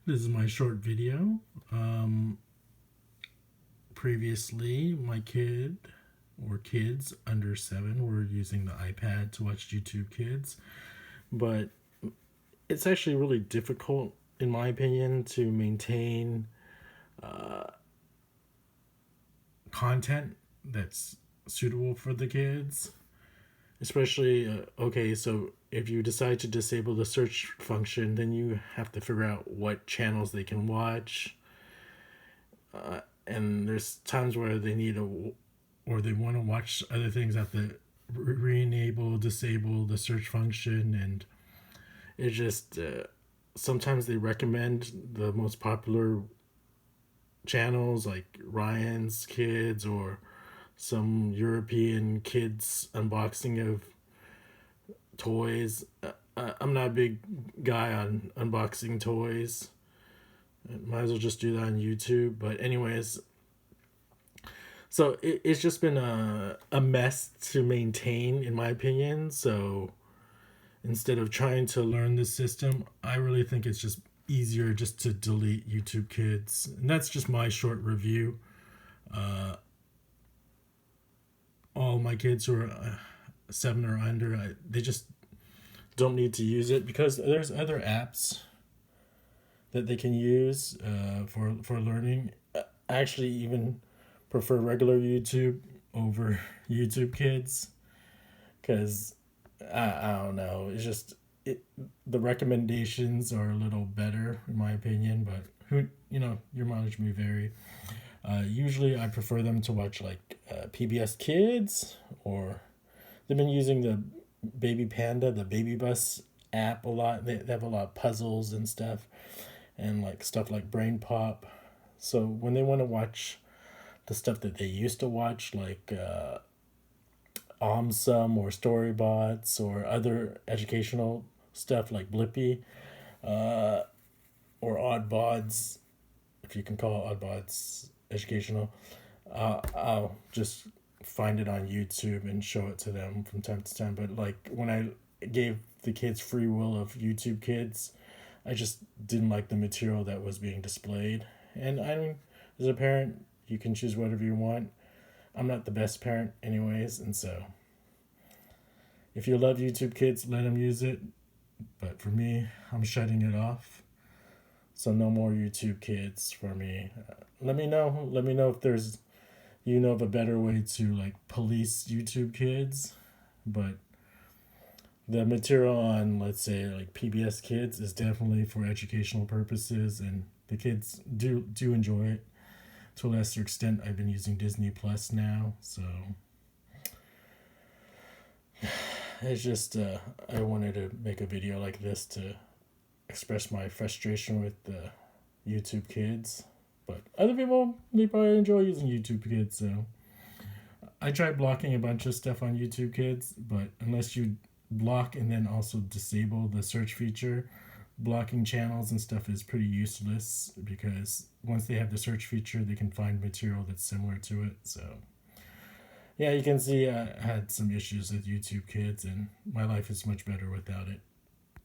This is my short video. Previously, my kid or kids under 7 were using the iPad to watch YouTube Kids, but it's actually really difficult, in my opinion, to maintain content that's suitable for the kids. Especially, okay, so if you decide to disable the search function, then you have to figure out what channels they can watch. And there's times where they need or they want to watch other things, have to re-enable, disable the search function, and it just sometimes they recommend the most popular channels like Ryan's Kids or some European kids unboxing of toys. I'm not a big guy on unboxing toys. Might as well just do that on YouTube. But anyways, so it's just been a mess to maintain, in my opinion. So instead of trying to learn the system, I really think it's just easier just to delete YouTube Kids. And that's just my short review. All my kids who are 7 or under, they just don't need to use it because there's other apps that they can use for learning. I actually even prefer regular YouTube over YouTube Kids because I don't know. It's just the recommendations are a little better in my opinion, but your mileage may vary. Usually I prefer them to watch like PBS Kids, or they've been using the Baby Panda, the Baby Bus app a lot. They have a lot of puzzles and stuff, and like stuff like Brain Pop. So when they want to watch the stuff that they used to watch, like Omsum or Storybots or other educational stuff like Blippi, or Oddbods, if you can call Oddbods educational, I'll just find it on YouTube and show it to them from time to time. But like when I gave the kids free will of YouTube Kids, I just didn't like the material that was being displayed. And I mean, as a parent, you can choose whatever you want. I'm not the best parent anyways, and so if you love YouTube Kids, let them use it. But for me, I'm shutting it off. So no more YouTube Kids for me. Let me know. Let me know if there's of a better way to like police YouTube Kids. But the material on, let's say, like PBS Kids is definitely for educational purposes, and the kids do enjoy it. To a lesser extent, I've been using Disney Plus now, so it's just I wanted to make a video like this to express my frustration with the YouTube Kids. But other people, they probably enjoy using YouTube Kids, so I tried blocking a bunch of stuff on YouTube Kids, but unless you block and then also disable the search feature, blocking channels and stuff is pretty useless because once they have the search feature, they can find material that's similar to it. So yeah, you can see I had some issues with YouTube Kids, and my life is much better without it.